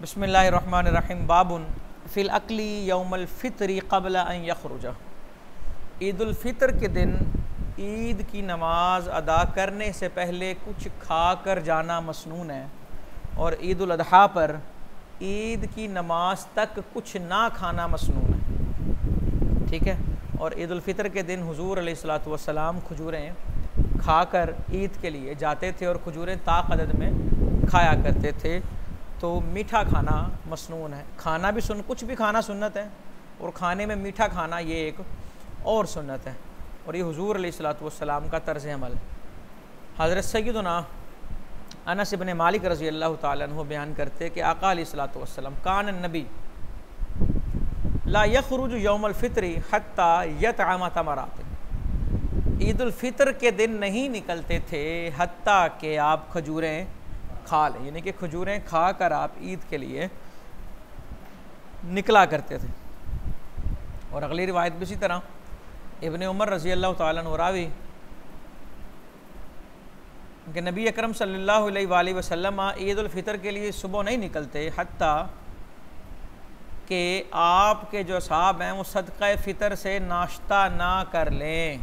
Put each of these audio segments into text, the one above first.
बिस्मिल्लाहिर्रहमानिर्रहीम। बाबुन फ़िल अक्ली यौमल फ़ित्री क़ब्ल अन यख़रुजा। ईदुल फ़ितर के दिन ईद की नमाज़ अदा करने से पहले कुछ खा कर जाना मसनून है, और ईदुल अदहा पर ईद की नमाज तक कुछ ना खाना मसनून है। ठीक है। और ईदुल फ़ितर के दिन हुज़ूर अलैहिस्सलातु वस्सलाम खजूरें खाकर ईद के लिए जाते थे, और खजूरें ताक़दद में खाया करते थे। तो मीठा खाना मसनून है। खाना भी कुछ भी खाना सुन्नत है, और खाने में मीठा खाना ये एक और सुन्नत है, और ये हुज़ूर अलैहिस्सलातु वस्सलाम का तर्ज़ अमल। हज़रत सय्यदुना अनस इब्न मालिक रज़ी अल्लाह ताला अन्हु बयान करते कि आका अलैहिस्सलातु वस्सलाम कान नबी ला यख़रुजु यौमल फ़ित्री हत्ता यतअम तमरात। ईदुल फ़ितर के दिन नहीं निकलते थे हत्ता कि आप खजूरें खा लें, यानी कि खजूरें खा कर आप ईद के लिए निकला करते थे। और अगली रिवायत भी इसी तरह इब्न उमर रज़ी अल्लाह ताला अन्हु रावी कि नबी अकरम सल्लल्लाहु अलैहि वसल्लम ईद उल फ़ितर के लिए सुबह नहीं निकलते हत्ता कि आपके जो साहब हैं वो सदक़ा फ़ितर से नाश्ता ना कर लें।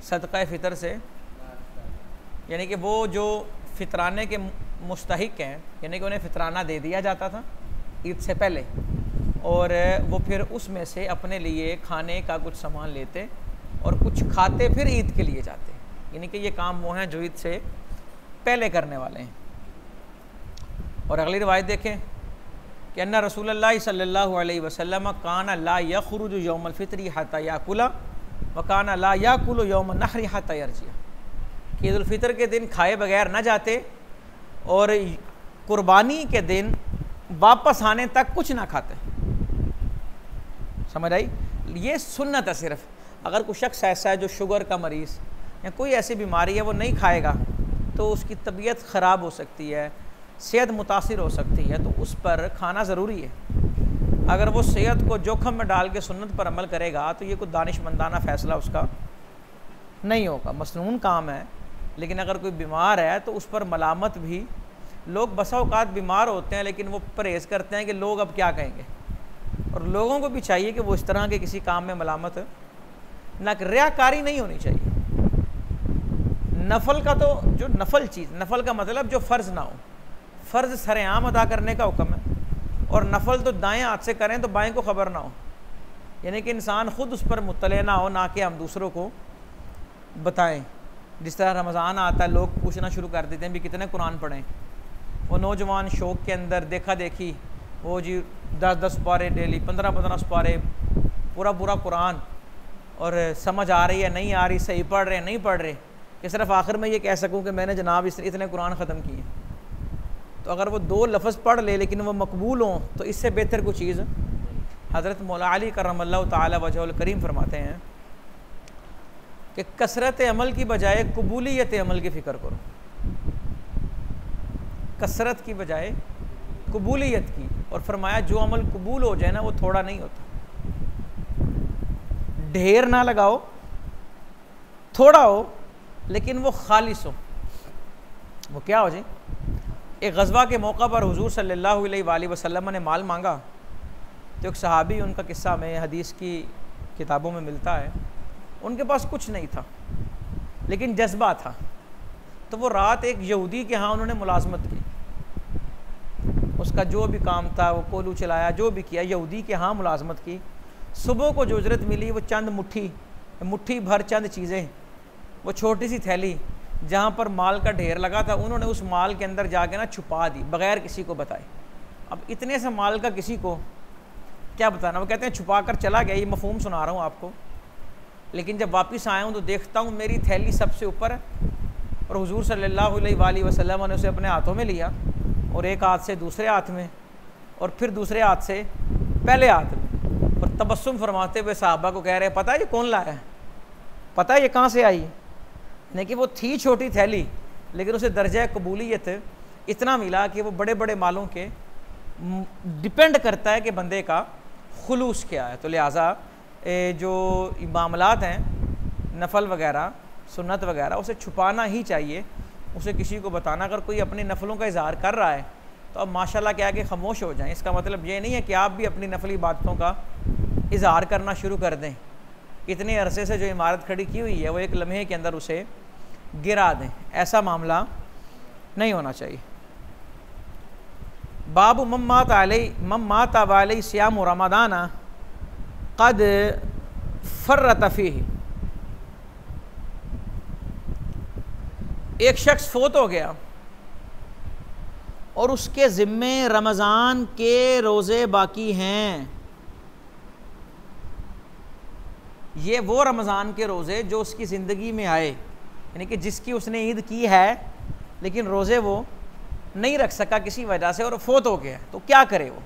सदक़ा फ़ितर से यानी कि वो जो फ़ितराने के मुस्तहिक हैं, यानी कि उन्हें फ़ितराना दे दिया जाता था ईद से पहले, और वो फिर उसमें से अपने लिए खाने का कुछ सामान लेते और कुछ खाते, फिर ईद के लिए जाते। यानी कि ये काम वो हैं जो ईद से पहले करने वाले हैं। और अगली रिवायत देखें कि अन्ना रसूलुल्लाह सल्लल्लाहु अलैहि वसल्लम काना ला यख़रुजु यौमल फ़ित्री हत्ता याकुला व काना ला याकुलु यौमन नहरी हत्ता यरजिया। कि ईद उल फ़ितर के दिन खाए बगैर न जाते, और कुर्बानी के दिन वापस आने तक कुछ ना खाते। समझ आई? ये सुन्नत है सिर्फ। अगर कोई शख्स ऐसा है जो शुगर का मरीज़ या कोई ऐसी बीमारी है वो नहीं खाएगा तो उसकी तबीयत ख़राब हो सकती है, सेहत मुतासिर हो सकती है, तो उस पर खाना ज़रूरी है। अगर वो सेहत को जोखम में डाल के सुन्नत पर अमल करेगा तो ये कोई दानिशमंदाना फ़ैसला उसका नहीं होगा, मसनून काम है। लेकिन अगर कोई बीमार है तो उस पर मलामत भी, लोग बसा औकात बीमार होते हैं लेकिन वो परहेज़ करते हैं कि लोग अब क्या कहेंगे, और लोगों को भी चाहिए कि वो इस तरह के किसी काम में मलामत न, रियाकारी नहीं होनी चाहिए। नफल का तो जो नफल चीज़, नफल का मतलब जो फ़र्ज़ ना हो, फ़र्ज़ सरेआम अदा करने का हुक्म है, और नफल तो दाएँ हाथ से करें तो बाएँ को ख़बर ना हो, यानी कि इंसान ख़ुद उस पर मुत्तले ना हो, ना कि हम दूसरों को बताएं। जिस तरह रमज़ान आता है लोग पूछना शुरू कर देते हैं भी कितने कुरान पढ़ें। वो नौजवान शौक़ के अंदर देखा देखी वो जी 10-10 पारे डेली, 15-15 पारे, पूरा कुरान, और समझ आ रही है नहीं आ रही, सही पढ़ रहे नहीं पढ़ रहे, कि सिर्फ आखिर में ये कह सकूं कि मैंने जनाब इतने कुरान ख़त्म किए। तो अगर वो 2 लफ्ज़ पढ़ ले लेकिन वो मकबूल हों तो इससे बेहतर कोई चीज़ हज़रत मौला अली करमल्लाहु ताला वजहुल करीम फरमाते हैं कि कसरत अमल की बजाय कबूलियत अमल की फ़िक्र करो। कसरत की बजाय कबूलियत की, और फरमाया जो अमल कबूल हो जाए ना वो थोड़ा नहीं होता। ढेर ना लगाओ, थोड़ा हो लेकिन वो खालिस हो। वो क्या हो जाए? एक गज़वा के मौका पर हुज़ूर सल्लल्लाहु अलैहि वसल्लम ने माल मांगा, तो एक सहाबी, उनका किस्सा में हदीस की किताबों में मिलता है, उनके पास कुछ नहीं था लेकिन जज्बा था। तो वो रात एक यहूदी के यहाँ उन्होंने मुलाजमत की, उसका जो भी काम था वो कोलू चलाया, जो भी किया, यहूदी के यहाँ मुलाजमत की। सुबह को जो उजरत मिली वो चंद मुट्ठी भर चंद चीज़ें, वो छोटी सी थैली जहाँ पर माल का ढेर लगा था, उन्होंने उस माल के अंदर जाके ना छुपा दी बग़ैर किसी को बताए। अब इतने से माल का किसी को क्या बताना, वो कहते हैं छुपा कर चला गया। ये मफ़हूम सुना रहा हूँ आपको। लेकिन जब वापस आया हूँ तो देखता हूँ मेरी थैली सबसे ऊपर है, और हुज़ूर सल्लल्लाहु अलैहि वसल्लम ने उसे अपने हाथों में लिया, और एक हाथ से दूसरे हाथ में, और फिर दूसरे हाथ से पहले हाथ में, और तबस्सुम फरमाते हुए सहाबा को कह रहे हैं, पता है ये कौन लाया है, पता है ये कहाँ से आई? यानी कि वो थी छोटी थैली लेकिन उसे दर्जा कबूलियत इतना मिला कि वो बड़े बड़े मालों के डिपेंड करता है कि बंदे का खुलूस क्या है। तो लिहाजा जो मामलात हैं नफल वगैरह, सुन्नत वगैरह, उसे छुपाना ही चाहिए, उसे किसी को बताना। अगर कोई अपनी नफलों का इजहार कर रहा है तो अब माशाल्लाह क्या है कि खामोश हो जाएं। इसका मतलब ये नहीं है कि आप भी अपनी नफली इबादतों का इजहार करना शुरू कर दें। इतने अरसे से जो इमारत खड़ी की हुई है वो एक लम्हे के अंदर उसे गिरा दें, ऐसा मामला नहीं होना चाहिए। बाबू मम्मात वाली सियाम रमदाना कद फर्रत फीही। एक शख्स फोत हो गया और उसके ज़िम्मे रमज़ान के रोज़े बाकी हैं। ये वो रमज़ान के रोज़े जो उसकी ज़िंदगी में आए, यानी कि जिसकी उसने ईद की है लेकिन रोज़े वो नहीं रख सका किसी वजह से और फोत हो गया, तो क्या करे वो।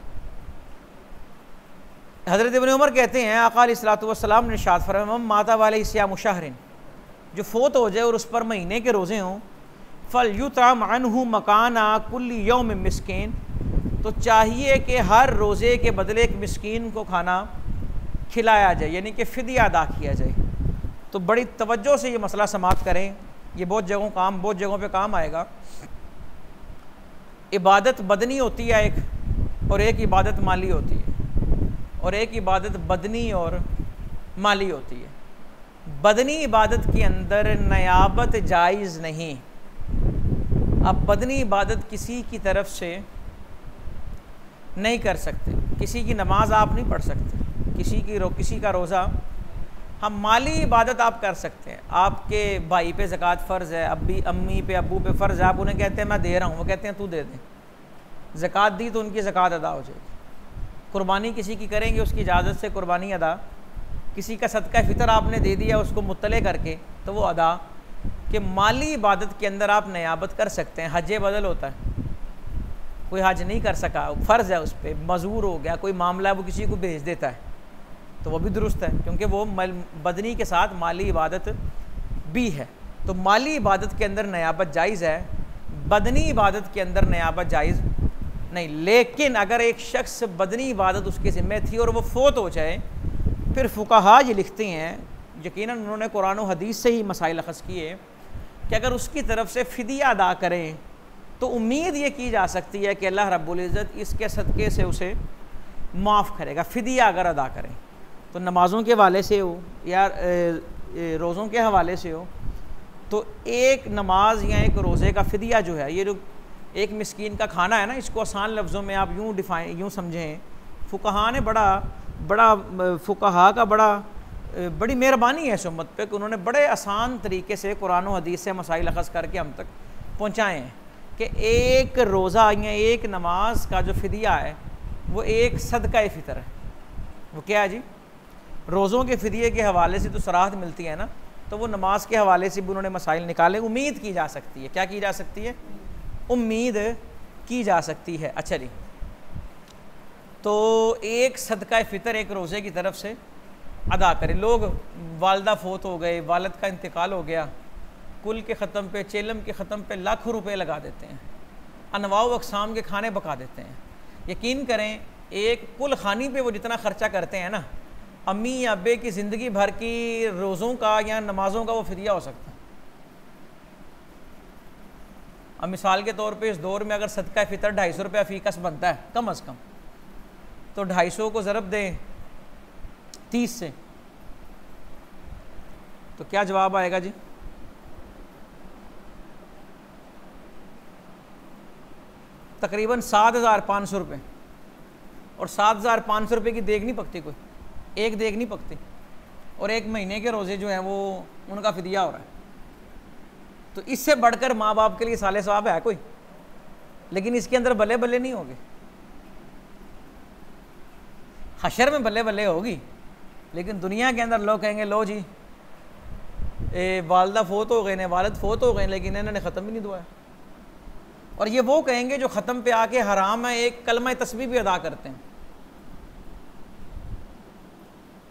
हज़रत इब्न उमर कहते हैं आका अलैहिस्सलातु वस्सलाम ने इरशाद फरमाया माता वाले सियाम शहरिन, जो फोत हो जाए और उस पर महीने के रोज़े हों, फल युतअम अन्हु मकाना कुल्ली यौम मिस्कीन, तो चाहिए कि हर रोज़े के बदले एक मिस्कीन को खाना खिलाया जाए, यानी कि फ़िदिया अदा किया जाए। तो बड़ी तवज्जो से ये मसला समाप्त करें, ये बहुत जगहों पे काम आएगा। इबादत बदनी होती है एक, और एक इबादत माली होती है, और एक इबादत बदनी और माली होती है। बदनी इबादत के अंदर नयाबत जायज़ नहीं। अब बदनी इबादत किसी की तरफ से नहीं कर सकते, किसी की नमाज आप नहीं पढ़ सकते, किसी का रोज़ा। हम माली इबादत आप कर सकते हैं। आपके भाई पे ज़कात फ़र्ज़ है, अम्मी पे अब्बू पे फ़र्ज़ है, आप उन्हें कहते हैं मैं दे रहा हूँ, वो कहते हैं तू दे दे। ज़कात दी तो उनकी ज़कात अदा हो जाएगी। कुर्बानी किसी की करेंगे उसकी इजाज़त से कुर्बानी अदा। किसी का सदका फ़ितर आपने दे दिया उसको मुत्तले करके, तो वो अदा। कि माली इबादत के अंदर आप नयाबत कर सकते हैं। हज बदल होता है, कोई हज नहीं कर सका, फ़र्ज़ है उस पर, मजबूर हो गया, कोई मामला है, वो किसी को भेज देता है, तो वो भी दुरुस्त है, क्योंकि वो बदनी के साथ माली इबादत भी है। तो माली इबादत के अंदर नयाबत जायज़ है, बदनी इबादत के अंदर नयाबत जायज़ नहीं। लेकिन अगर एक शख्स बदनी इबादत उसके ज़िम्मे थी और वो फोत हो जाए, फिर फुक़हा ये लिखते हैं, यकीनन उन्होंने कुरान और हदीस से ही मसाइल अख़ज़ किए, कि अगर उसकी तरफ से फ़िदिया अदा करें तो उम्मीद ये की जा सकती है कि अल्लाह रब्बुल इज़्ज़त इसके सदक़े से उसे माफ़ करेगा। फ़िदिया अगर अदा करें तो नमाज़ों के हवाले से हो या रोज़ों के हवाले से हो, तो एक नमाज या एक रोज़े का फ़िदिया जो है, ये जो एक मिस्कीन का खाना है ना, इसको आसान लफ्ज़ों में आप यूँ समझें, फ़ुक़हा ने फ़ुक़हा का बड़ी मेहरबानी है इस उम्मत पे कि उन्होंने बड़े आसान तरीके से कुरान और हदीस से मसाइल अख़ज़ करके हम तक पहुँचाए हैं कि एक रोज़ा या एक नमाज का जो फ़िदिया है वो एक सदका फ़ितर है। वो क्या है जी? रोज़ों के फ़िदिये के हवाले से तो सराहत मिलती है ना, तो वो नमाज के हवाले से भी उन्होंने मसाइल निकाले। उम्मीद की जा सकती है, क्या की जा सकती है? उम्मीद की जा सकती है। अच्छा जी, तो एक सदका फ़ितर एक रोज़े की तरफ से अदा करें। लोग वालदा फोत हो गए, वालिद का इंतकाल हो गया, कुल के ख़त्म पे, चेलम के ख़त्म पे लाखों रुपए लगा देते हैं, अनवाउ अक़साम के खाने पका देते हैं। यकीन करें एक कुल खानी पे वो जितना ख़र्चा करते हैं ना, अम्मी या अब्बे की ज़िंदगी भर की रोज़ों का या नमाज़ों का वो फ़िदिया हो सकता है। अब मिसाल के तौर पे इस दौर में अगर सदका फ़ितर 250 रुपया फ़ीकस बनता है कम अज़ कम, तो 250 को ज़रब दें 30 से, तो क्या जवाब आएगा जी? तकरीबन 7,500 रुपये। और 7,500 रुपये की देग नहीं पकती, कोई एक देग नहीं पकती, और एक महीने के रोज़े जो हैं वो उनका फ़िदिया हो रहा है। तो इससे बढ़कर माँ बाप के लिए साले सवाब है कोई? लेकिन इसके अंदर बल्ले बल्ले नहीं होगी। हशर में बल्ले बल्ले होगी, लेकिन दुनिया के अंदर लोग कहेंगे लो जी वालदा फोत हो गए ने, वालिद फोत हो गए, लेकिन इन्होंने ख़त्म भी नहीं दुआ है। और ये वो कहेंगे जो ख़त्म पे आके हराम है एक कलमा तस्बीह भी अदा करते हैं।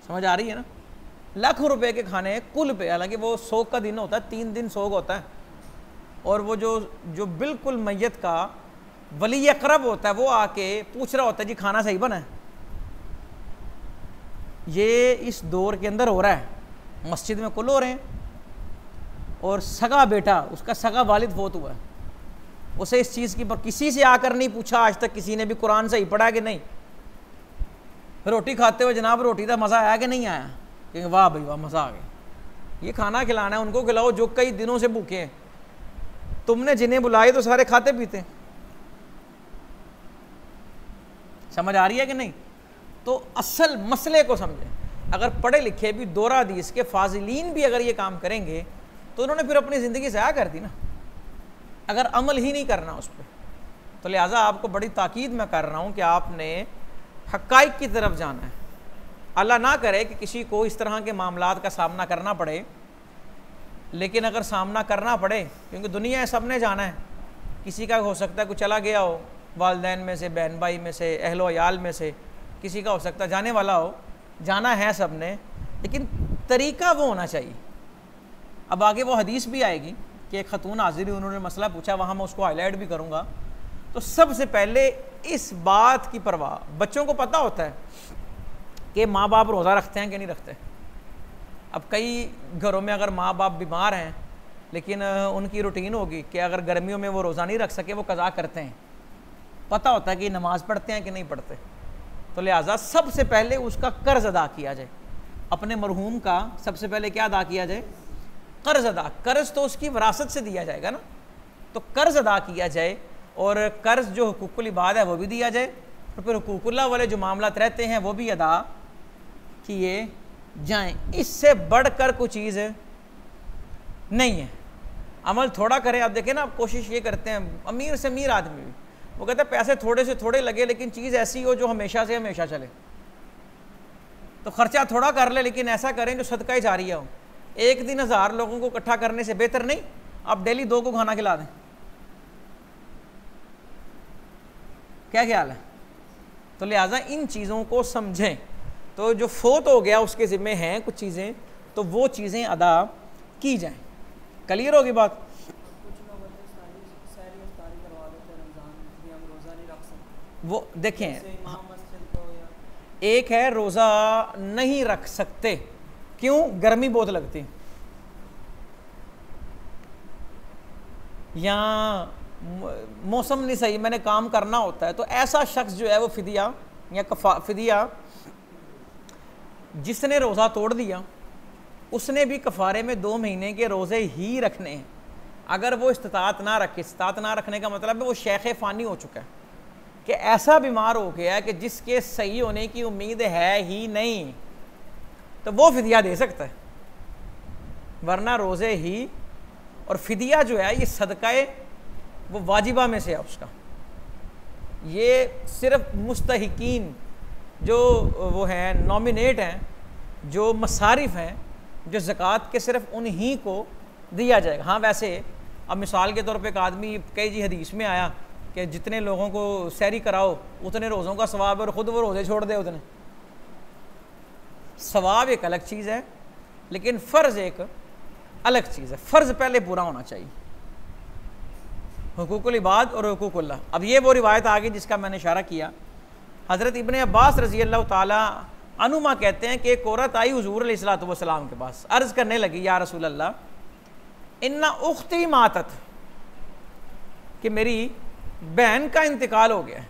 समझ आ रही है ना? लाखों रुपए के खाने कुल पे, हालांकि वो सोग का दिन होता है, 3 दिन सोग होता है, और वो जो बिल्कुल मैयत का वली अकरब होता है वो आके पूछ रहा होता है जी खाना सही बना है। ये इस दौर के अंदर हो रहा है, मस्जिद में कुल हो रहे हैं, और सगा बेटा उसका सगा वालिद फोत हुआ है, उसे इस चीज़ की किसी से आकर नहीं पूछा आज तक किसी ने भी कुरान सही पढ़ा कि नहीं। रोटी खाते हुए जनाब रोटी का मज़ा आया कि नहीं आया, कि वाह भाई वाह मज़ा आ गया। ये खाना खिलाना है, उनको खिलाओ जो कई दिनों से भूखे हैं। तुमने जिन्हें बुलाए तो सारे खाते पीते। समझ आ रही है कि नहीं? तो असल मसले को समझें। अगर पढ़े लिखे भी दोहरा हदीस के फाजिलीन भी अगर ये काम करेंगे तो उन्होंने फिर अपनी ज़िंदगी ज़ाया कर दी ना, अगर अमल ही नहीं करना उस पर। तो लिहाजा आपको बड़ी ताकीद मैं कर रहा हूँ कि आपने हक़ाइक़ की तरफ जाना है। अल्लाह ना करे कि किसी को इस तरह के मामलात का सामना करना पड़े, लेकिन अगर सामना करना पड़े, क्योंकि दुनिया है, सब ने जाना है। किसी का हो सकता है कोई चला गया हो वालिदैन में से, बहन भाई में से, अहलो अयाल में से, किसी का हो सकता है जाने वाला हो। जाना है सब ने, लेकिन तरीका वो होना चाहिए। अब आगे वो हदीस भी आएगी कि एक खतून हाजिर, उन्होंने मसला पूछा, वहाँ मैं उसको हाईलाइट भी करूँगा। तो सबसे पहले इस बात की परवाह, बच्चों को पता होता है कि माँ बाप रोज़ा रखते हैं कि नहीं रखते। अब कई घरों में अगर माँ बाप बीमार हैं, लेकिन उनकी रूटीन होगी कि अगर गर्मियों में वो रोज़ा नहीं रख सके, वो कज़ा करते हैं। पता होता है कि नमाज़ पढ़ते हैं कि नहीं पढ़ते। तो लिहाजा सबसे पहले उसका कर्ज अदा किया जाए, अपने मरहूम का सबसे पहले क्या अदा किया जाए? कर्ज अदा। कर्ज तो उसकी विरासत से दिया जाएगा ना, तो कर्ज अदा किया जाए, और कर्ज जो हुकूकुल इबाद है वो भी दिया जाए, और फिर हुकूकुल्लाह वाले जो मामलात रहते हैं वो भी अदा किए जाएं। इससे बढ़कर कोई चीज़ नहीं है। अमल थोड़ा करें। आप देखें ना, आप कोशिश ये करते हैं, अमीर से अमीर आदमी भी वो कहते हैं पैसे थोड़े से थोड़े लगे, लेकिन चीज़ ऐसी हो जो हमेशा से हमेशा चले। तो खर्चा थोड़ा कर ले, लेकिन ऐसा करें जो सदका जारिया हो। एक दिन 1000 लोगों को इकट्ठा करने से बेहतर नहीं आप डेली 2 को खाना खिला दें। क्या ख्याल है? तो लिहाजा इन चीज़ों को समझें। तो जो फोत हो गया उसके ज़िम्मे हैं कुछ चीज़ें, तो वो चीज़ें अदा की जाएं। क्लियर होगी बात? वो देखें, एक है रोज़ा नहीं रख सकते, क्यों? गर्मी बहुत लगती, या मौसम नहीं सही, मैंने काम करना होता है। तो ऐसा शख्स जो है वो फिदिया या फिदिया, जिसने रोज़ा तोड़ दिया उसने भी कफ़ारे में 2 महीने के रोज़े ही रखने हैं। अगर वो इस्तात ना रखे, इस्तात ना रखने का मतलब है वो शेख फ़ानी हो चुका है, कि ऐसा बीमार हो गया है कि जिसके सही होने की उम्मीद है ही नहीं, तो वो फिदिया दे सकता है, वरना रोज़े ही। और फिदिया जो है ये सदक़े वो वाजिबा में से है उसका। ये सिर्फ मुस्तहिकीन जो वो हैं, नॉमिनेट हैं, जो मसारिफ हैं, जो ज़कात के, सिर्फ उन्हीं को दिया जाएगा। हाँ वैसे अब मिसाल के तौर पे एक आदमी, कई जी हदीस में आया कि जितने लोगों को सैरी कराओ उतने रोज़ों का सवाब, और ख़ुद वो रोज़े छोड़ दे उतने। सवाब एक अलग चीज़ है, लेकिन फ़र्ज़ एक अलग चीज़ है। फ़र्ज़ पहले पूरा होना चाहिए, हुकूकुल इबाद और हुकूकुल्लाह। अब ये वो रिवायत आ गई जिसका मैंने इशारा किया। हज़रत इब्ने अब्बास रज़ी अल्लाह ताला अनुमा कहते हैं कि एक औरत आई हुज़ूर अलैहिस्सलातु वस्सलाम के पास, अर्ज़ करने लगी, या रसूल अल्लाह, इन्ना उख्ती मातत, कि मेरी बहन का इंतकाल हो गया,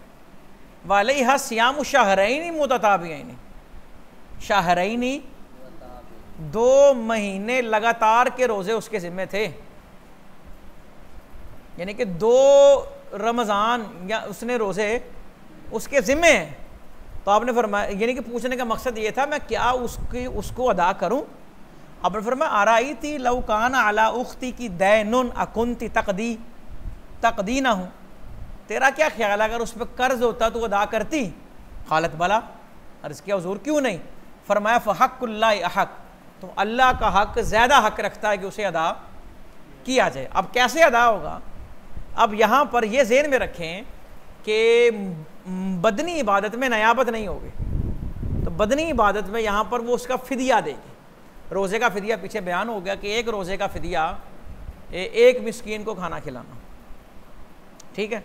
वालैहा सियामु शहरैनी मुतताबियैनी, शहरैनी 2 महीने लगातार के रोज़े उसके ज़िम्मे थे, यानी कि 2 रमज़ान या उसने रोज़े उसके ज़िम्मे हैं। तो आपने फरमाया, यानी कि पूछने का मकसद ये था मैं क्या उसको अदा करूं। आपने फरमाया, आराई थी लौकान अला उख्ती की दैनुन अकुंती तकदी ना हूँ, तेरा क्या ख्याल अगर उस पर कर्ज होता तो अदा करती? हालत भला, अर्ज़ किया हुज़ूर क्यों नहीं? फरमाया फ़हक़्क़ुल्लाहि अहक़, तो अल्लाह का हक़ ज़्यादा हक़ रखता है कि उसे अदा किया जाए। अब कैसे अदा होगा? अब यहाँ पर यह ज़हन में रखें कि बदनी इबादत में नयाबत नहीं होगी, तो बदनी इबादत में यहाँ पर वो उसका फ़िदिया देगी। रोज़े का फ़िदिया पीछे बयान हो गया कि एक रोज़े का फ़िदिया एक मिस्कीन को खाना खिलाना, ठीक है।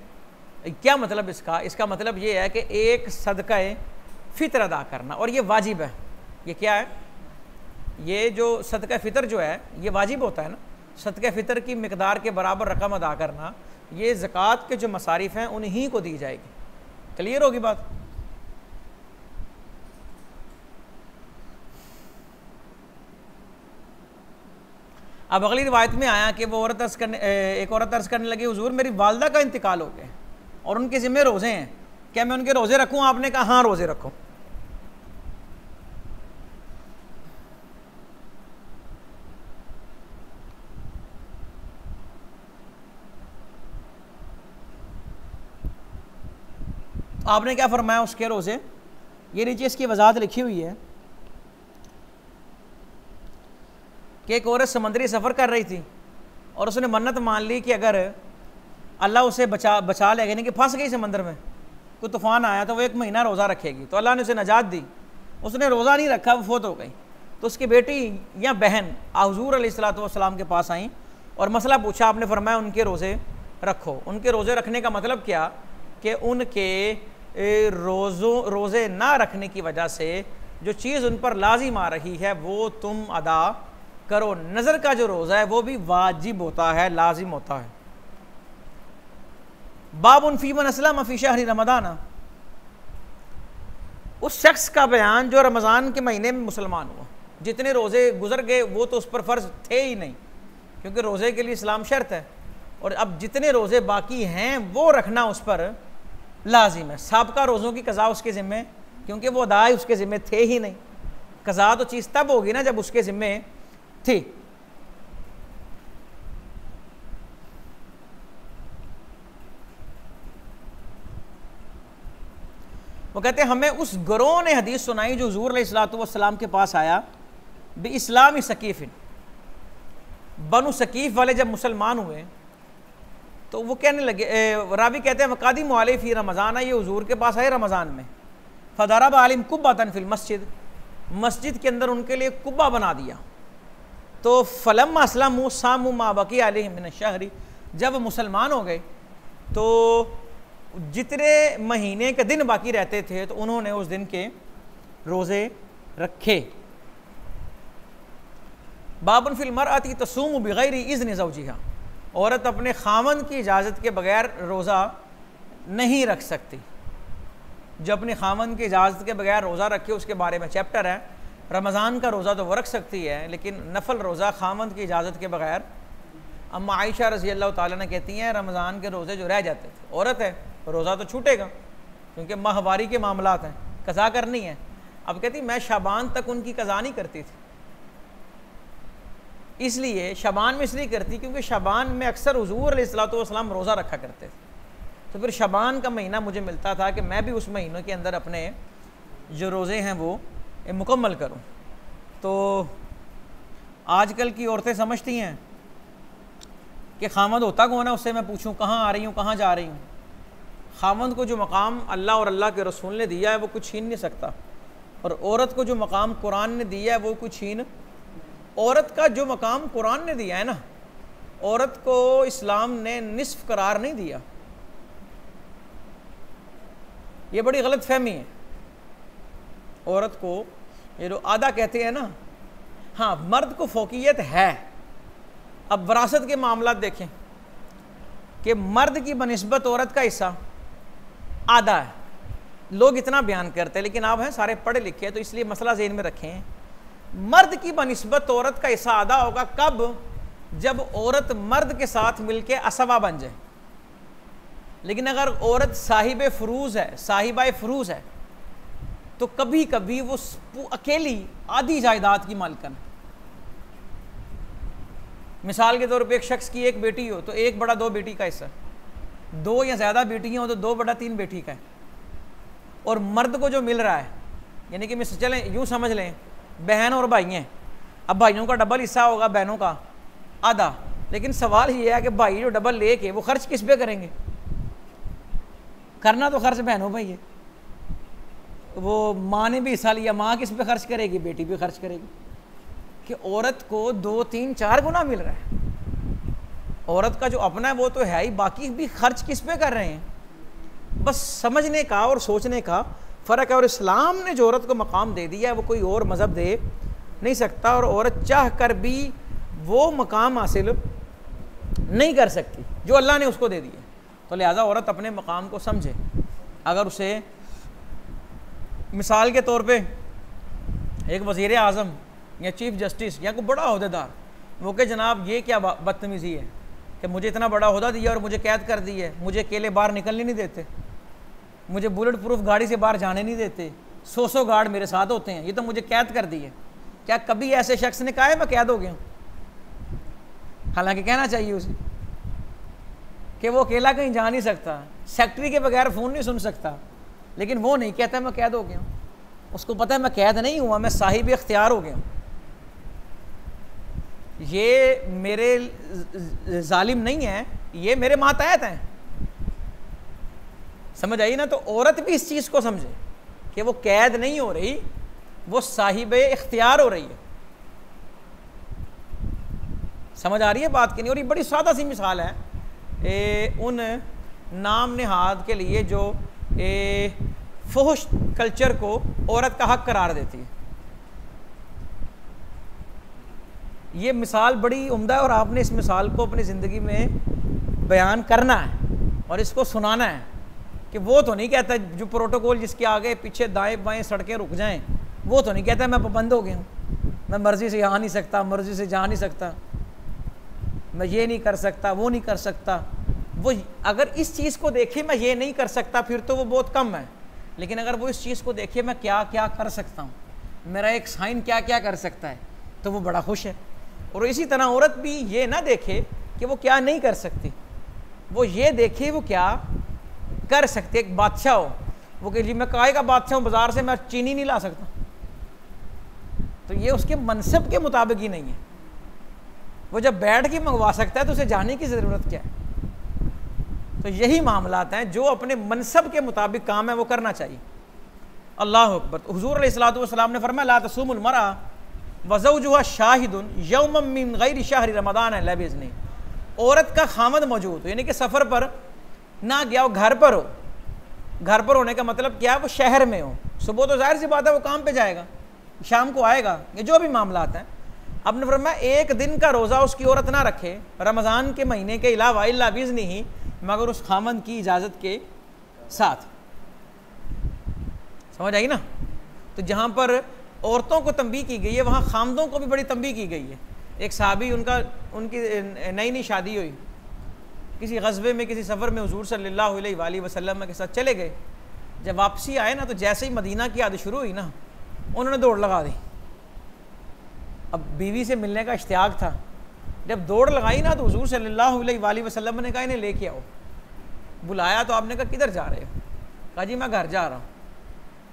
क्या मतलब इसका? इसका मतलब ये है कि एक सदका फ़ितर अदा करना, और ये वाजिब है। ये क्या है? ये जो सदका फ़ितर जो है ये वाजिब होता है ना, सदका फ़ितर की मिकदार के बराबर रकम अदा करना ये ज़कात के जो मसारिफ़ हैं उन्हीं को दी जाएगी। क्लियर होगी बात? अब अगली रिवायत में आया कि वो औरत एक औरत अर्ज़ करने लगी, हुजूर मेरी वालदा का इंतकाल हो गया और उनके ज़िम्मे रोज़े हैं, क्या मैं उनके रोज़े रखूँ? आपने कहा हाँ रोज़े रखो। आपने क्या फरमाया उसके रोज़े? ये नीचे इसकी वजाहत लिखी हुई है कि एक औरत समंदरी सफ़र कर रही थी और उसने मन्नत मान ली कि अगर अल्लाह उसे बचा लेगा, यानी कि फंस गई समंदर में, कोई तूफ़ान आया तो वो 1 महीना रोज़ा रखेगी। तो अल्लाह ने उसे नजात दी, उसने रोज़ा नहीं रखा, वो फोत हो गई। तो उसकी बेटी या बहन हुज़ूर अलैहिस्सलातु वस्सलाम के पास आई और मसला पूछा। आपने फरमाया उनके रोज़े रखो। उनके रोज़े रखने का मतलब क्या कि उनके रोज़े ना रखने की वजह से जो चीज़ उन पर लाजिम आ रही है वो तुम अदा करो। नज़र का जो रोज़ा है वो भी वाजिब होता है, लाजिम होता है। बाबुन फी मन अस्लम फी शहरी रमज़ान, उस शख्स का बयान जो रमज़ान के महीने में मुसलमान हुआ। जितने रोज़े गुजर गए वो तो उस पर फ़र्ज़ थे ही नहीं, क्योंकि रोज़े के लिए इस्लाम शर्त है, और अब जितने रोज़े बाकी हैं वो रखना उस पर लाजिम है। साबका रोज़ों की कज़ा उसके ज़िम्मे, क्योंकि वो अदाए उसके ज़िम्मे थे ही नहीं। कज़ा तो चीज़ तब होगी ना जब उसके ज़िम्मे थी। वो कहते हैं हमें उस गिरोह ने हदीस सुनाई जो हुज़ूर अलैहिस्सलातु वस्सलाम के पास आया, बि इस्लाम सकीफ़िन, बनु सकीफ़ वाले जब मुसलमान हुए तो वो कहने लगे, रावी कहते हैं वक़ादी मुआलिफ़ फ़ी रमज़ान, ये हुज़ूर के पास आए रमज़ान में, फ़दरब आलिम कुब्बतन फ़िल मस्जिद, मस्जिद के अंदर उनके लिए कुब्बा बना दिया। तो फ़लम अस्लमू सामू मा बकी अलैहिम मिन शहरी, जब मुसलमान हो गए तो जितने महीने के दिन बाकी रहते थे तो उन्होंने उस दिन के रोज़े रखे। बाबुन फ़िल मरअती तसूमु बिग़ैरि इज़्नि ज़ौजिहा, औरत अपने खामन की इजाज़त के बगैर रोज़ा नहीं रख सकती। जो अपने खामन की इजाज़त के बगैर रोज़ा रखे उसके बारे में चैप्टर है। रमज़ान का रोज़ा तो वो रख सकती है, लेकिन नफल रोज़ा खामन की इजाज़त के बगैर। अम्मा आयशा रज़ी अल्लाह ताला ने कहती हैं रमज़ान के रोज़े जो रह जाते थे, औरत है रोज़ा तो छूटेगा क्योंकि माहवारी के मामलात हैं, कज़ा करनी है। अब कहती मैं शाबान तक उनकी कज़ा नहीं करती थी, इसलिए शाबान में इसलिए करती क्योंकि शाबान में अक्सर हुज़ूर अलैहिस्सलातु वस्सलाम रोज़ा रखा करते थे। तो फिर शाबान का महीना मुझे मिलता था कि मैं भी उस महीनों के अंदर अपने जो रोज़े हैं वो मुकम्मल करूं। तो आजकल की औरतें समझती हैं कि खामद होता कौन है, उससे मैं पूछूं कहाँ आ रही हूँ, कहाँ जा रही हूँ। खामद को जो मकाम अल्लाह और अल्लाह के रसूल ने दिया है वो कुछ छीन नहीं सकता, और औरत को जो मकाम कुरान ने दिया है वो कुछ छीन, औरत का जो मकाम कुरान ने दिया है ना, औरत को इस्लाम ने निस्फ करार नहीं दिया। ये बड़ी गलत फहमी है। औरत को ये जो आधा कहते हैं ना, हाँ मर्द को फोकियत है। अब वरासत के मामला देखें कि मर्द की बनिस्बत औरत का हिस्सा आधा है। लोग इतना बयान करते हैं, लेकिन आप हैं सारे पढ़े लिखे तो इसलिए मसला ज़हन में रखें। मर्द की बनिस्बत औरत का हिस्सा आधा होगा कब? जब औरत मर्द के साथ मिलके असवा बन जाए। लेकिन अगर औरत साहिब फ़ुरूज़ है, साहिबा फ़ुरूज़ है, तो कभी कभी वो अकेली आधी जायदाद की मालिकन। मिसाल के तौर पे एक शख्स की एक बेटी हो तो 1 बड़ा 2 बेटी का हिस्सा, 2 या ज़्यादा बेटियाँ हो तो 2 बड़ा 3 बेटी का है। और मर्द को जो मिल रहा है, यानी कि मिस चलें यूँ समझ लें बहन और भाई हैं, अब भाइयों का डबल हिस्सा होगा, बहनों का आधा। लेकिन सवाल ये है कि भाई जो डबल लेके वो खर्च किस पे करेंगे? करना तो खर्च बहनों भाई है। वो माँ ने भी हिस्सा लिया, माँ किस पे खर्च करेगी? बेटी भी खर्च करेगी। कि औरत को 2, 3, 4 गुना मिल रहा है। औरत का जो अपना है वो तो है ही, बाकी भी खर्च किस पे कर रहे हैं? बस समझने का और सोचने का फ़र्क है। और इस्लाम ने जो औरत को मकाम दे दिया है वो कोई और मज़हब दे नहीं सकता, और औरत चाह कर भी वो मकाम हासिल नहीं कर सकती जो अल्लाह ने उसको दे दिया। तो लिहाजा औरत अपने मकाम को समझे। अगर उसे मिसाल के तौर पे एक वज़ीर आज़म या चीफ़ जस्टिस या कोई बड़ा अहदेदार वो कि जनाब ये क्या बदतमीज़ी है कि मुझे इतना बड़ा अहदा दिया और मुझे कैद कर दी है, मुझे अकेले बाहर निकलने नहीं देते, मुझे बुलेट प्रूफ गाड़ी से बाहर जाने नहीं देते, 100 गार्ड मेरे साथ होते हैं, ये तो मुझे कैद कर दी है। क्या कभी ऐसे शख्स ने कहा है मैं कैद हो गया हूँ? हालांकि कहना चाहिए उसे कि वो अकेला कहीं जा नहीं सकता, सेक्रेटरी के बगैर फ़ोन नहीं सुन सकता, लेकिन वो नहीं कहता मैं कैद हो गया हूँ। उसको पता है मैं कैद नहीं हुआ, मैं साहिब इख्तियार हो गया हूँ। ये मेरे जालिम नहीं है, ये मेरे मातहत हैं। समझ आई ना? तो औरत भी इस चीज़ को समझे कि वो कैद नहीं हो रही, वो साहिब इख्तियार हो रही है। समझ आ रही है बात की नहीं? और ये बड़ी सादा सी मिसाल है उन नाम नेहाद के लिए जो फुहश कल्चर को औरत का हक करार देती है। ये मिसाल बड़ी उम्दा है और आपने इस मिसाल को अपनी ज़िंदगी में बयान करना है और इसको सुनाना है कि वो तो नहीं कहता जो प्रोटोकॉल जिसके आगे पीछे दाएं बाएं सड़कें रुक जाएं, वो तो नहीं कहता मैं पाबंद हो गया हूँ, मैं मर्ज़ी से यहाँ नहीं सकता, मर्ज़ी से जा नहीं सकता, मैं ये नहीं कर सकता, वो नहीं कर सकता। वो अगर इस चीज़ को देखे मैं ये नहीं कर सकता फिर तो वो बहुत कम है, लेकिन अगर वो इस चीज़ को देखे मैं क्या क्या कर सकता हूँ, मेरा एक साइन क्या क्या कर सकता है, तो वो बड़ा खुश है। और इसी तरह औरत भी ये ना देखे कि वो क्या नहीं कर सकती, वो ये देखे वो क्या कर सकती। एक बादशाह हो, वो कहे जी मैं काहे का बादशाह हूँ, बाज़ार से मैं चीनी नहीं ला सकता, तो ये उसके मनसब के मुताबिक ही नहीं है। वो जब बैठ के मंगवा सकता है तो उसे जाने की ज़रूरत क्या है? तो यही मामलात हैं जो अपने मनसब के मुताबिक काम है वो करना चाहिए। अल्लाह अकबर। हुज़ूर अलैहिस्सलातु वस्सलाम ने फरमाया ला तसूमुल मरअ व ज़ौजुहा शाहिदुन यौमम मिन गैरि शहरि रमज़ान इल्ला बिइज़्निही। औरत का खामद मौजूद हो, यानी कि सफ़र पर ना गया हो, घर पर हो। घर पर होने का मतलब क्या है? वो शहर में हो। सुबह तो जाहिर सी बात है वो काम पे जाएगा, शाम को आएगा, ये जो भी मामलात हैं। आपने फरमाया एक दिन का रोज़ा उसकी औरत ना रखे रमज़ान के महीने के अलावा इल्ला बिइज़्निही, मगर उस खामद की इजाज़त के साथ। समझ आई ना? तो जहाँ पर औरतों को तंबीह की गई है वहाँ खामदों को भी बड़ी तंबीह की गई है। एक साहबी उनकी नई नई शादी हुई, किसी ग़ज़वे में किसी सफ़र में हुज़ूर सल्लल्लाहु अलैहि वसल्लम के साथ चले गए। जब वापसी आए ना तो जैसे ही मदीना की आदत शुरू हुई ना उन्होंने दौड़ लगा दी। अब बीवी से मिलने का इश्तियाक था, जब दौड़ लगाई ना तो हुज़ूर सल्लल्लाहु अलैहि वसल्लम ने कहा इन्हें लेके आओ। बुलाया तो आपने कहा किधर जा रहे हो? कहा जी मैं घर जा रहा हूँ।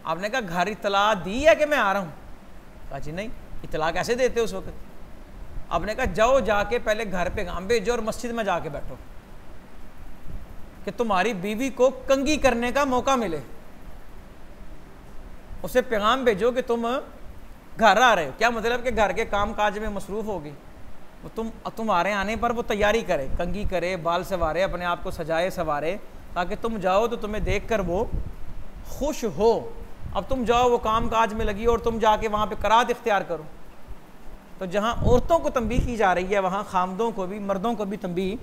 आपने कहा घर इतला दी है कि मैं आ रहा हूँ? कहा जी नहीं, इतला कैसे देते उस वक्त? आपने कहा जाओ जाके पहले घर पैगाम भेजो और मस्जिद में जाके बैठो कि तुम्हारी बीवी को कंगी करने का मौका मिले। उसे पैगाम भेजो कि तुम घर आ रहे हो। क्या मतलब कि घर के काम काज में मसरूफ़ होगी, वो तुम्हारे आने पर वो तैयारी करे, कंगी करे, बाल संवारे, अपने आप को सजाए संवारे, ताकि तुम जाओ तो तुम्हें देखकर वो खुश हो। अब तुम जाओ वो काम काज में लगी और तुम जाके वहाँ पे करात इख्तियार करो। तो जहाँ औरतों को तंबीह की जा रही है वहाँ खामदों को भी, मर्दों को भी तंबीह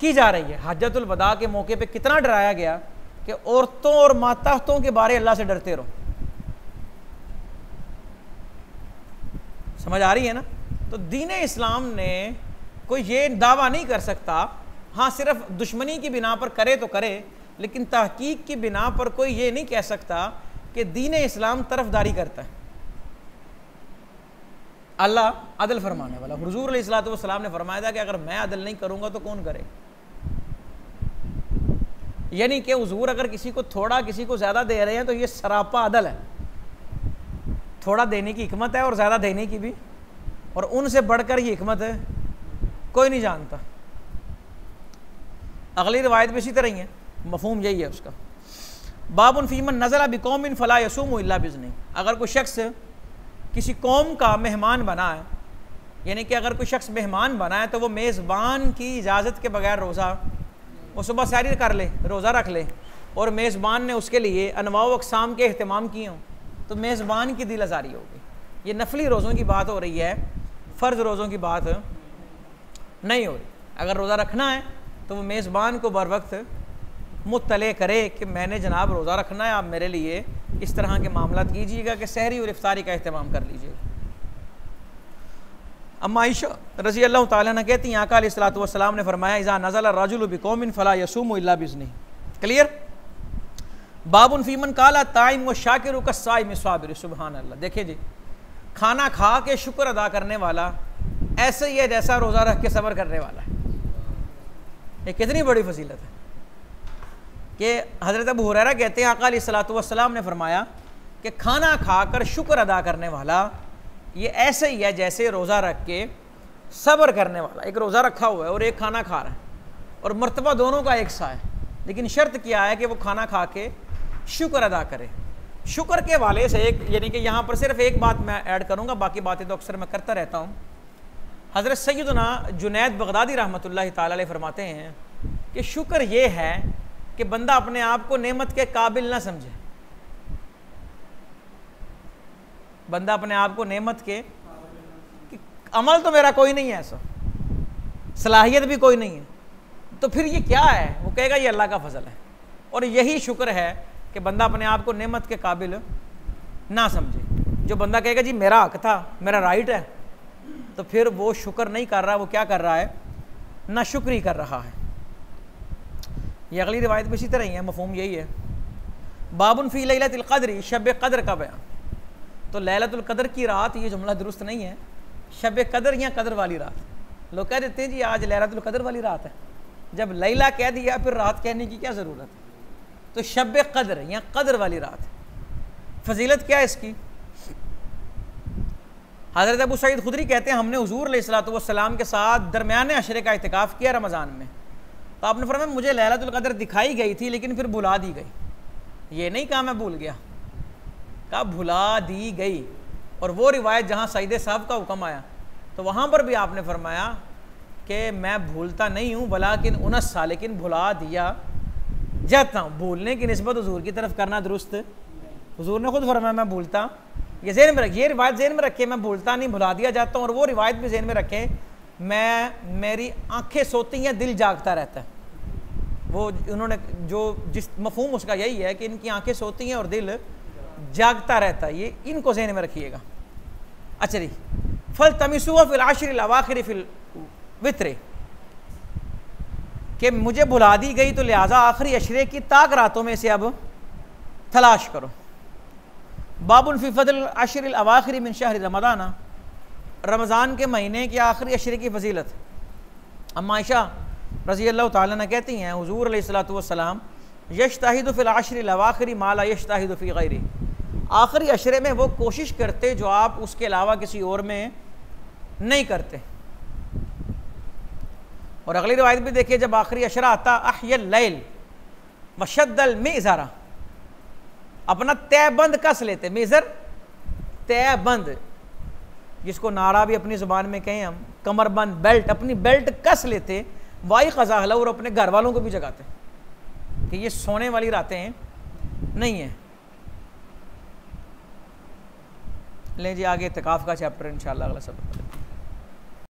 की जा रही है। हज्जतुल वदा के मौके पे कितना डराया गया कि औरतों और माताहतों के बारे अल्लाह से डरते रहो। समझ आ रही है ना? तो दीन इस्लाम ने कोई ये दावा नहीं कर सकता, हाँ सिर्फ दुश्मनी की बिना पर करे तो करे, लेकिन तहकीक की बिना पर कोई ये नहीं कह सकता कि दीन इस्लाम तरफदारी करता है। अल्लाह अदल फरमाने वाला। हुज़ूर अलैहिस्सलातु वस्सलाम ने फरमाया था कि अगर मैं अदल नहीं करूँगा तो कौन करे? यानी कि हुज़ूर अगर किसी को थोड़ा किसी को ज़्यादा दे रहे हैं तो ये सरापा अदल है। थोड़ा देने की हिकमत है और ज़्यादा देने की भी, और उनसे बढ़कर ये हिकमत है कोई नहीं जानता। अगली रिवायत भी इसी तरह ही है, मफहूम यही है उसका। बाबुन फीमन नज़ला बिकौमिन फला यसूमु इल्ला बिइज़्निही। अगर कोई शख्स किसी कौम का मेहमान बना है, यानी कि अगर कोई शख्स मेहमान बना है तो वो मेज़बान की इजाज़त के बगैर रोज़ा, वो सुबह सैरी कर ले, रोज़ा रख ले, और मेज़बान ने उसके लिए अनवाउ अक़साम के अहतमाम किए हों, तो मेज़बान की दिल आज़ारी होगी। ये नफली रोज़ों की बात हो रही है, फ़र्ज़ रोज़ों की बात नहीं हो रही। अगर रोज़ा रखना है तो वो मेज़बान को बर वक्त मुत्तले करे कि मैंने जनाब रोज़ा रखना है, आप मेरे लिए इस तरह के मामला कीजिएगा कि सहरी और इफ्तारी का अहतमाम कर लीजिएगा। अम्मा आयशा रज़ी अल्लाह ताला अन्हा कहती हैं आका अलैहिस्सलातु वस्सलाम ने फरमाया इज़ा नज़ला रजुलु बिकौमिन फला यसूमु इल्ला बिइज़निही। क्लियर। बाबुन फीमन काला ताइम व शाकिरु कस्साइम स्वाबिर। सुभान अल्लाह। देखिए जी, खाना खा के शुक्र अदा करने वाला ऐसे ही है जैसा रोज़ा रख के सब्र करने वाला है। ये कितनी बड़ी फजीलत है कि हज़रत अबू हुरैरा कहते हैं आका अलैहिस्सलातु वस्सलाम ने फरमाया कि खाना खाकर शुक्र अदा करने वाला ये ऐसे ही है जैसे रोज़ा रख के सब्र करने वाला। एक रोज़ा रखा हुआ है और एक खाना खा रहा है और मर्तबा दोनों का एक सा है, लेकिन शर्त क्या है कि वो खाना खा के शुक्र अदा करे। शुक्र के वाले से एक, यानी कि यहाँ पर सिर्फ एक बात मैं ऐड करूँगा, बाकी बातें तो अक्सर मैं करता रहता हूँ। हज़रत सैयदना जुनैद बगदादी रहमतुल्लाहि ताला अलैह फरमाते हैं कि शुक्र ये है कि बंदा अपने आप को नेमत के काबिल ना समझे। बंदा अपने आप को नेमत के कि अमल तो मेरा कोई नहीं है, ऐसा सलाहियत भी कोई नहीं है, तो फिर ये क्या है? वो कहेगा ये अल्लाह का फजल है। और यही शुक्र है कि बंदा अपने आप को नेमत के काबिल ना समझे। जो बंदा कहेगा जी मेरा हक था, मेरा राइट है, तो फिर वो शुक्र नहीं कर रहा, वो क्या कर रहा है? ना शुक्री कर रहा है। ये अगली रिवायत में इसी तरह ही है, मफहूम यही है। बाबुन फ़ी लैलतुल क़द्र, शब क़द्र का बयान। तो लैलतुल क़द्र की रात, ये जुमला दुरुस्त नहीं है, शब क़द्र या कद्र वाली रात। लोग कह देते हैं जी आज लैलतुल क़द्र वाली रात है, जब लैला कह दिया फिर रात कहने की क्या ज़रूरत है? तो शब क़द्र या कद्र वाली रात है। फजीलत क्या है इसकी? हज़रत अबू सईद खुदरी कहते हैं हमने हुज़ूर अलैहिस्सलातु वस्सलाम के साथ दरमियाने अशरे का इतिकाफ़ किया रमज़ान में, तो आपने फरमाया मुझे लैलतुल क़द्र दिखाई गई थी लेकिन फिर भुला दी गई। ये नहीं कहा मैं भूल गया, कहा भुला दी गई। और वो रिवायत जहाँ सईद साहब का हुक्म आया तो वहाँ पर भी आपने फरमाया कि मैं भूलता नहीं हूँ वलाकिन उनस्सा, लेकिन भुला दिया जाता हूँ। भूलने की निस्बत हुज़ूर की तरफ करना दुरुस्त। हुज़ूर ने खुद फरमाया मैं भूलता, ये ज़हन में रखिए, ये रिवायत ज़हन में रखिए, मैं भूलता नहीं भुला दिया जाता हूँ। और वो रिवायत भी ज़हन में रखें, मेरी आंखें सोती हैं दिल जागता रहता है। वो उन्होंने जो जिस मफहूम उसका यही है कि इनकी आंखें सोती हैं और दिल जागता रहता है, ये इनको ज़हन में रखिएगा। अच्छा जी, फल तमिसुआ फिल आशिरिल अवाखिर फिल वित्रे, कि मुझे भुला दी गई तो लिहाजा आखिरी अशरे की ताक रातों में से अब तलाश करो। बाबुल फी फदल आशिरिल अवाखिर मिन शहर रमज़ान, रमज़ान के महीने के आखिरी अशरे की फजीलत। अम्मा आयशा रज़ी अल्लाह ताला अन्हा कहती हैं हुज़ूर अलैहिस्सलातु वस्सलाम यश्ताहिदु फिल आशिरिल अवाखिर मा ला यश्ताहिदु फी गैरि, आखिरी अशरे में वो कोशिश करते जो आप उसके अलावा किसी और में नहीं करते। और अगली रिवायत भी देखिए, जब आखिरी अशरा आता अहयल लैल वशद्दल मिज़रा, अपना तयबंद कस लेते। मिज़र तयबंद, जिसको नारा भी अपनी ज़ुबान में कहें हम, कमरबंद, बेल्ट, अपनी बेल्ट कस लेते। वाई ख़ज़ाहला, और अपने घर वालों को भी जगाते कि ये सोने वाली रातें नहीं हैं। लें जी आगे इत्तिकाफ़ का चैप्टर इंशाअल्लाह अगला सबक।